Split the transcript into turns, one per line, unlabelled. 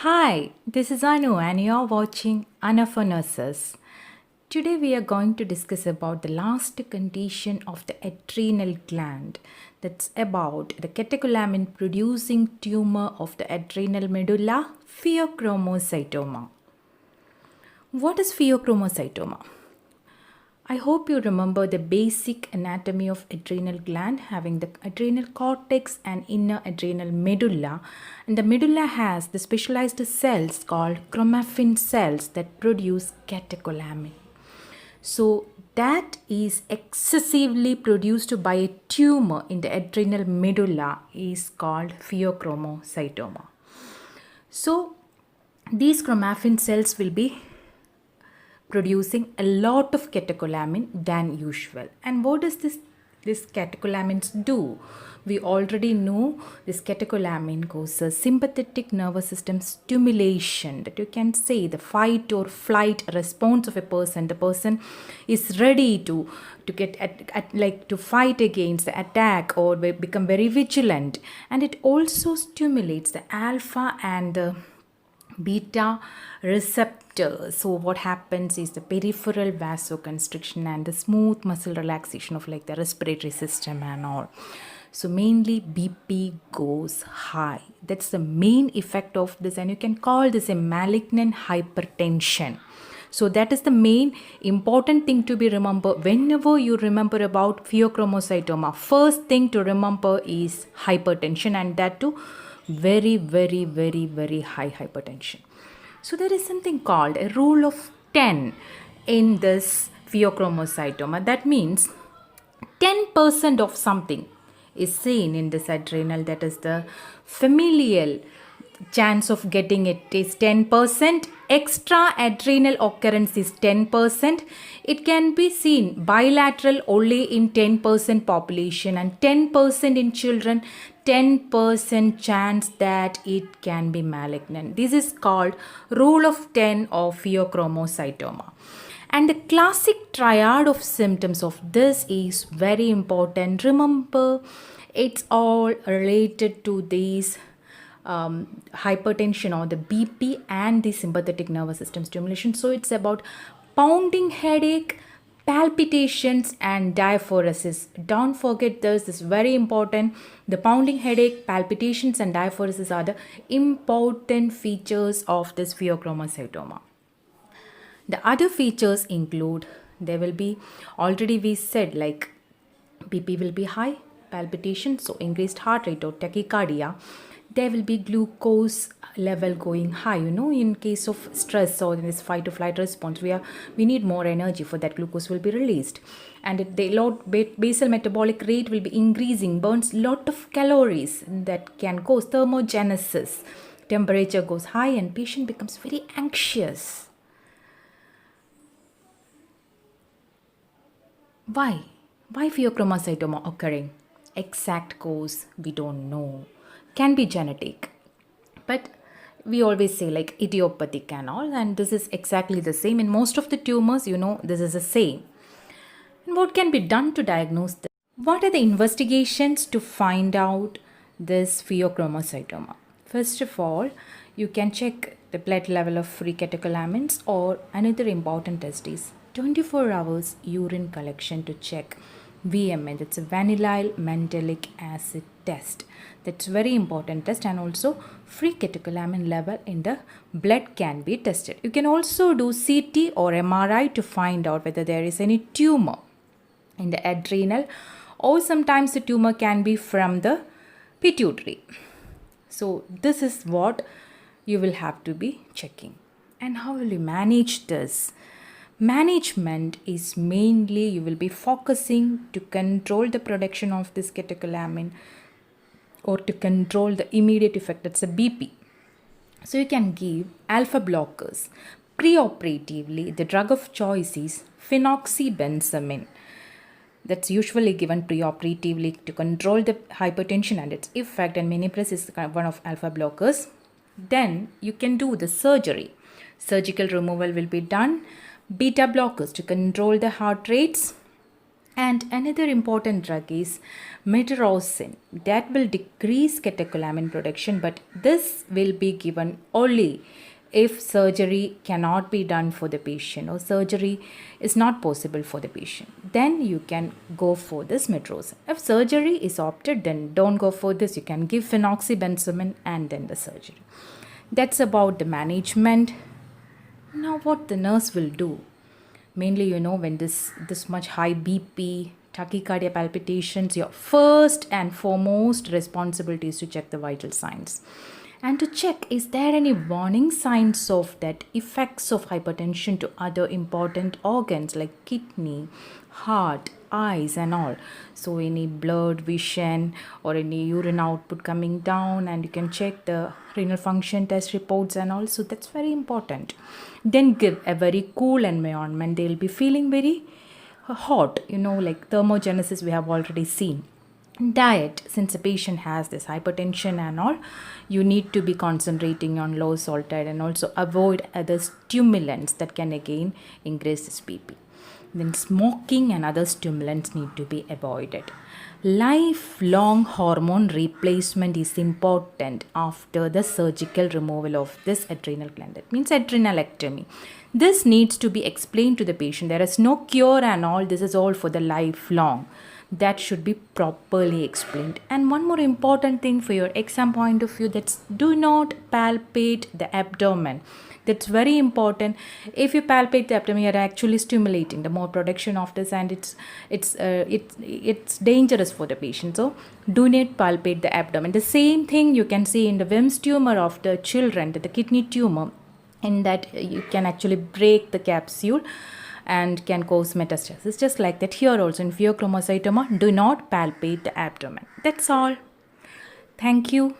Hi, this is Anu and you're watching Anu for Nurses. Today we are going to discuss about the last condition of the adrenal gland. That's about the catecholamine producing tumor of the adrenal medulla, pheochromocytoma. What is pheochromocytoma? I hope you remember the basic anatomy of adrenal gland having the adrenal cortex and inner adrenal medulla, and the medulla has the specialized cells called chromaffin cells that produce catecholamine. So that is excessively produced by a tumor in the adrenal medulla is called pheochromocytoma. So these chromaffin cells will be producing a lot of catecholamine than usual. And what does this catecholamines do? We already know this catecholamine causes sympathetic nervous system stimulation, that you can say the fight or flight response of a person. The person is ready to get to fight against the attack or become very vigilant, and it also stimulates the alpha and the beta receptors. So what happens is the peripheral vasoconstriction and the smooth muscle relaxation of like the respiratory system and all. So mainly BP goes high. That's the main effect of this, and you can call this a malignant hypertension. So that is the main important thing to be remembered whenever you remember about pheochromocytoma. First thing to remember is hypertension, and that too very high hypertension. So there is something called a rule of 10 in this pheochromocytoma. That means 10% of something is seen in this adrenal, that is the familial chance of getting it is 10%. Extra adrenal occurrence is 10%. It can be seen bilateral only in 10% population, and 10% in children, 10% chance that it can be malignant. This is called rule of 10 of pheochromocytoma. And the classic triad of symptoms of this is very important. Remember, it's all related to these hypertension or the BP and the sympathetic nervous system stimulation. So it's about pounding headache, palpitations and diaphoresis. Don't forget this is very important. The pounding headache, palpitations and diaphoresis are the important features of this pheochromocytoma. The other features include, there will be, already we said, like BP will be high, palpitation, so increased heart rate or tachycardia. There will be glucose level going high. In case of stress or in this fight or flight response, we need more energy. For that, glucose will be released, and the basal metabolic rate will be increasing, burns lot of calories that can cause thermogenesis. Temperature goes high and patient becomes very anxious. Why pheochromocytoma occurring? Exact cause we don't know. Can be genetic, but we always say like idiopathic and all, and this is exactly the same in most of the tumors. This is the same. And what can be done to diagnose this? What are the investigations to find out this pheochromocytoma? First of all, you can check the blood level of free catecholamines, or another important test is 24 hours urine collection to check VMA, that's a vanillyl mandelic acid test. That's very important test, and also free catecholamine level in the blood can be tested. You can also do CT or MRI to find out whether there is any tumor in the adrenal, or sometimes the tumor can be from the pituitary. So this is what you will have to be checking. And how will you manage this? Management is mainly you will be focusing to control the production of this catecholamine or to control the immediate effect, that's a BP. So you can give alpha blockers. Preoperatively, the drug of choice is phenoxybenzamine. That's usually given preoperatively to control the hypertension and its effect, and Minipres is one of alpha blockers. Then you can do the surgery. Surgical removal will be done. Beta blockers to control the heart rates, And another important drug is metrorocin that will decrease catecholamine production, but this will be given only if surgery cannot be done for the patient or surgery is not possible for the patient. Then you can go for this metrorocin. If surgery is opted, then don't go for this. You can give phenoxybenzoin and then the surgery. That's about the management. Now, what the nurse will do? Mainly, when this much high BP, tachycardia palpitations, your first and foremost responsibility is to check the vital signs and to check is there any warning signs of that effects of hypertension to other important organs like kidney, heart, eyes and all. So any blurred vision or any urine output coming down, and you can check the renal function test reports and all. So that's very important. Then give a very cool environment. They'll be feeling very hot, like thermogenesis we have already seen. Diet, since a patient has this hypertension and all, you need to be concentrating on low salt diet and also avoid other stimulants that can again increase this BP. Then smoking and other stimulants need to be avoided. Lifelong hormone replacement is important after the surgical removal of this adrenal gland. That means adrenalectomy. This needs to be explained to the patient. There is no cure and all. This is all for the lifelong. That should be properly explained. And one more important thing for your exam point of view, that's do not palpate the abdomen. That's very important. If you palpate the abdomen, you're actually stimulating the more production of this, and it's dangerous for the patient. So do not palpate the abdomen. The same thing you can see in the Wim's tumor of the children, the kidney tumor, in that you can actually break the capsule and can cause metastasis. Just like that here also in Pheochromocytoma, do not palpate the abdomen. That's all. Thank you.